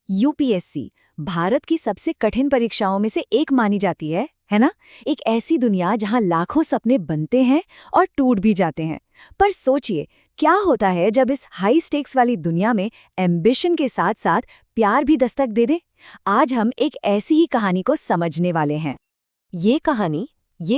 UPSC Bharat की सबसे कठिन परीक्षाओं में से एक मानी जाती है ना। एक ऐसी दुनिया जहां लाखों सपने बनते हैं और टूट भी जाते हैं। पर सोचिए, क्या होता है जब इस हाई स्टेक्स वाली दुनिया में एम्बिशन के साथ साथ प्यार भी दस्तक दे दे। आज हम एक ऐसी ही कहानी को समझने वाले हैं। ये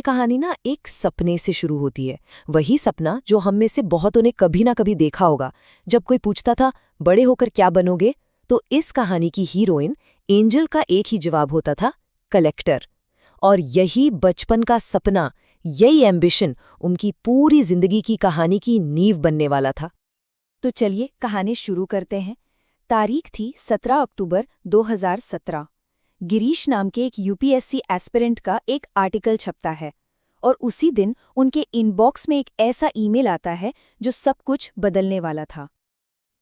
कहानी ना एक सपने से शुरू होती है। वही सपना जो हम में से बहुतों ने कभी ना कभी देखा होगा। जब कोई पूछता था बड़े होकर क्या बनोगे, तो इस कहानी की हीरोइन एंजल का एक ही जवाब होता था, कलेक्टर। और यही बचपन का सपना, यही एम्बिशन उनकी पूरी जिंदगी की कहानी की नींव बनने वाला था। तो चलिए कहानी शुरू करते हैं। तारीख थी 17 अक्टूबर 2017। गिरीश नाम के एक यूपीएससी एस्पिरेंट का एक आर्टिकल छपता है और उसी दिन उनके इनबॉक्स में एक ऐसा ईमेल आता है जो सब कुछ बदलने वाला था।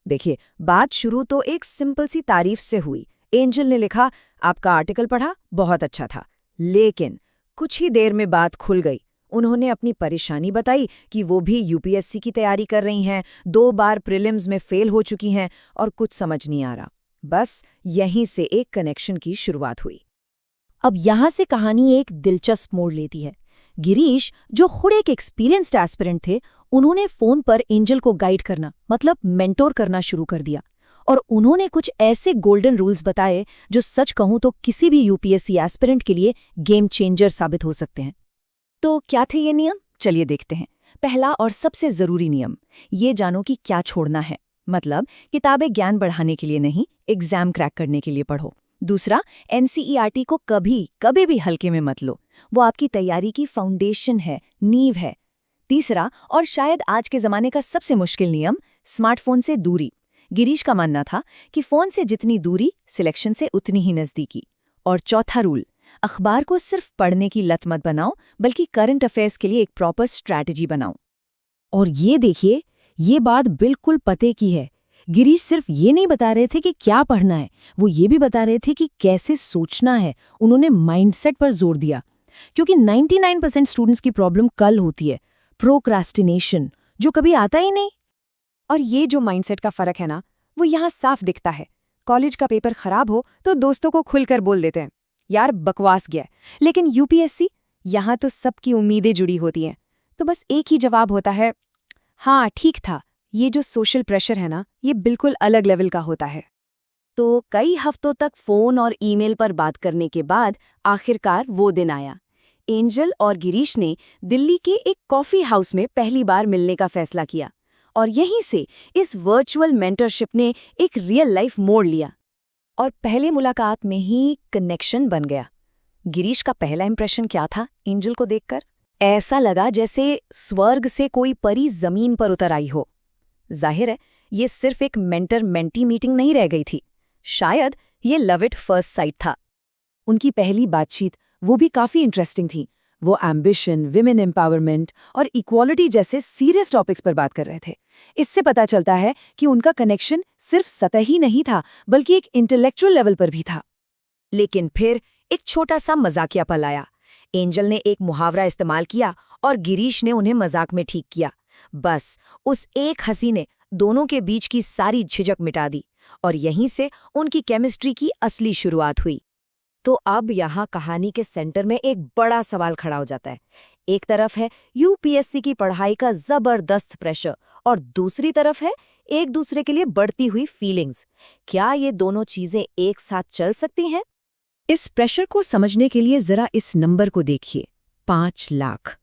देखिए, बात शुरू तो एक सिंपल सी तारीफ से हुई। एंजल ने लिखा, आपका आर्टिकल पढ़ा, बहुत अच्छा था। लेकिन कुछ ही देर में बात खुल गई। उन्होंने अपनी परेशानी बताई कि वो भी यूपीएससी की तैयारी कर रही हैं, 2 बार प्रीलिम्स में फेल हो चुकी हैं और कुछ समझ नहीं आ रहा। बस यहीं से एक कनेक्शन की शुरुआत हुई। अब यहाँ से कहानी एक दिलचस्प मोड़ लेती है। गिरीश, जो खुद एक एक्सपीरियंस्ड एस्पिरेंट थे, उन्होंने फोन पर एंजल को गाइड करना, मतलब मेंटोर करना शुरू कर दिया। और उन्होंने कुछ ऐसे गोल्डन रूल्स बताए जो सच कहूं तो किसी भी यूपीएससी एस्पिरेंट के लिए गेम चेंजर साबित हो सकते हैं। तो क्या थे ये नियम? चलिए देखते हैं। पहला और सबसे जरूरी नियम, ये जानो कि क्या छोड़ना है। मतलब किताबें ज्ञान बढ़ाने के लिए नहीं, एग्जाम क्रैक करने के लिए पढ़ो। दूसरा, एनसीईआरटी को कभी भी हल्के में मत लो। वो आपकी तैयारी की फाउंडेशन है, नींव है। तीसरा, और शायद आज के जमाने का सबसे मुश्किल नियम, स्मार्टफोन से दूरी। गिरीश का मानना था कि फोन से जितनी दूरी, सिलेक्शन से उतनी ही नजदीकी। और चौथा रूल, अखबार को सिर्फ पढ़ने की लत मत बनाओ, बल्कि करंट अफेयर्स के लिए एक प्रॉपर स्ट्रैटेजी बनाओ। और ये देखिए, ये बात बिल्कुल पते की है। गिरीश सिर्फ ये नहीं बता रहे थे कि क्या पढ़ना है, वो ये भी बता रहे थे कि कैसे सोचना है। उन्होंने माइंडसेट पर जोर दिया, क्योंकि 99% स्टूडेंट्स की प्रॉब्लम कल होती है, प्रोक्रास्टिनेशन, जो कभी आता ही नहीं। और ये जो माइंडसेट का फर्क है ना, वो यहाँ साफ दिखता है। कॉलेज का पेपर खराब हो तो दोस्तों को खुलकर बोल देते हैं, यार बकवास गया। लेकिन यूपीएससी, यहाँ तो सबकी उम्मीदें जुड़ी होती हैं, तो बस एक ही जवाब होता है, हाँ ठीक था। ये जो सोशल प्रेशर है ना, ये बिल्कुल अलग लेवल का होता है। तो कई हफ्तों तक फोन और ईमेल पर बात करने के बाद आखिरकार वो दिन आया। एंजल और गिरीश ने दिल्ली के एक कॉफी हाउस में पहली बार मिलने का फैसला किया। और यहीं से इस वर्चुअल मेंटरशिप ने एक रियल लाइफ मोड़ लिया। और पहले मुलाकात में ही कनेक्शन बन गया। गिरीश का पहला इंप्रेशन क्या था एंजल को देखकर? ऐसा लगा जैसे स्वर्ग से कोई परी जमीन पर उतर आई हो। जाहिर है, ये सिर्फ एक मेंटर मेंटी मीटिंग नहीं रह गई थी। शायद ये लव इट फर्स्ट साइट था। उनकी पहली बातचीत वो भी काफी इंटरेस्टिंग थी। वो एम्बिशन, विमेन एम्पावरमेंट और इक्वालिटी जैसे सीरियस टॉपिक्स पर बात कर रहे थे। इससे पता चलता है कि उनका कनेक्शन सिर्फ सतही नहीं था, बल्कि एक इंटेलेक्चुअल लेवल पर भी था। लेकिन फिर एक छोटा सा मजाकिया पल आया। एंजल ने एक मुहावरा इस्तेमाल किया और गिरीश ने उन्हें मजाक में ठीक किया। बस उस एक हंसी ने दोनों के बीच की सारी झिझक मिटा दी और यहीं से उनकी केमिस्ट्री की असली शुरुआत हुई। तो अब यहाँ कहानी के सेंटर में एक बड़ा सवाल खड़ा हो जाता है। एक तरफ है यूपीएससी की पढ़ाई का जबरदस्त प्रेशर और दूसरी तरफ है एक दूसरे के लिए बढ़ती हुई फीलिंग्स। क्या ये दोनों चीजें एक साथ चल सकती हैं? इस प्रेशर को समझने के लिए जरा इस नंबर को देखिए, 5 लाख।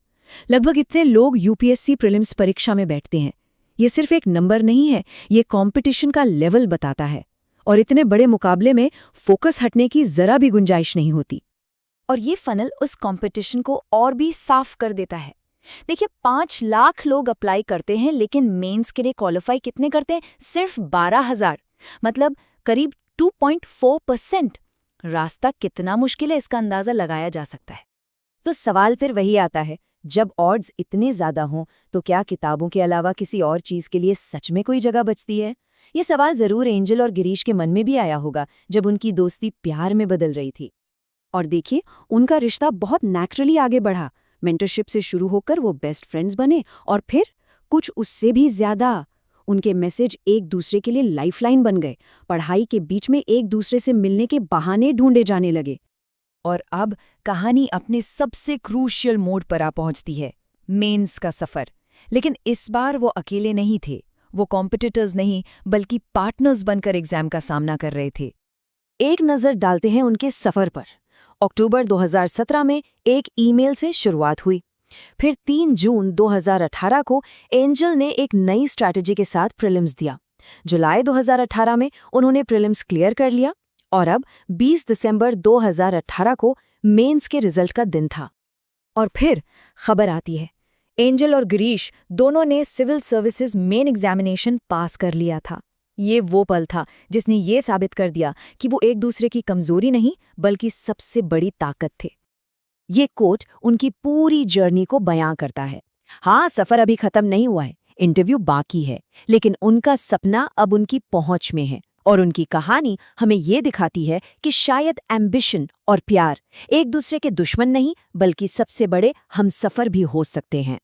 लगभग इतने लोग यूपीएससी प्रीलिम्स परीक्षा में बैठते हैं। ये सिर्फ एक नंबर नहीं है, ये कंपटीशन का लेवल बताता है। और इतने बड़े मुकाबले में फोकस हटने की जरा भी गुंजाइश नहीं होती। और ये फनल उस कंपटीशन को और भी साफ कर देता है। देखिए, 5 लाख लोग अप्लाई करते हैं, लेकिन मेंस के लिए क्वालिफाई कितने करते हैं? सिर्फ 12,000, मतलब करीब 2.4%। रास्ता कितना मुश्किल है, इसका अंदाजा लगाया जा सकता है। तो सवाल फिर वही आता है, जब ऑड्स इतने ज्यादा हों तो क्या किताबों के अलावा किसी और चीज के लिए सच में कोई जगह बचती है? ये सवाल जरूर एंजल और गिरीश के मन में भी आया होगा जब उनकी दोस्ती प्यार में बदल रही थी। और देखिए, उनका रिश्ता बहुत नेचुरली आगे बढ़ा। मेंटरशिप से शुरू होकर वो बेस्ट फ्रेंड्स बने और फिर कुछ उससे भी ज्यादा। उनके मैसेज एक दूसरे के लिए लाइफलाइन बन गए। पढ़ाई के बीच में एक दूसरे से मिलने के बहाने ढूंढे जाने लगे। और अब कहानी अपने सबसे क्रूशियल मोड पर आ पहुंचती है, मेंस का सफर। लेकिन इस बार वो अकेले नहीं थे। वो कॉम्पिटिटर्स नहीं बल्कि पार्टनर्स बनकर एग्जाम का सामना कर रहे थे। एक नज़र डालते हैं उनके सफ़र पर। अक्टूबर 2017 में एक ईमेल से शुरुआत हुई। फिर 3 जून 2018 को एंजल ने एक नई स्ट्रैटेजी के साथ प्रीलिम्स दिया। जुलाई 2018 में उन्होंने प्रीलिम्स क्लियर कर लिया और अब 20 दिसंबर 2018 को मेंस के रिजल्ट का दिन था। और फिर खबर आती है, एंजल और गिरीश दोनों ने civil services main examination pass कर लिया था। ये वो पल था जिसने ये साबित कर दिया कि वो एक दूसरे की कमजोरी नहीं बल्कि सबसे बड़ी ताकत थे। ये कोट उनकी पूरी जर्नी को बयां करता है। हाँ, सफर अभी खत्म नहीं हुआ है, इंटरव्यू बाकी है, लेकिन उनका सपना अब उनकी पहुंच में है। और उनकी कहानी हमें ये दिखाती है कि शायद एम्बिशन और प्यार एक दूसरे के दुश्मन नहीं बल्कि सबसे बड़े हमसफर भी हो सकते हैं।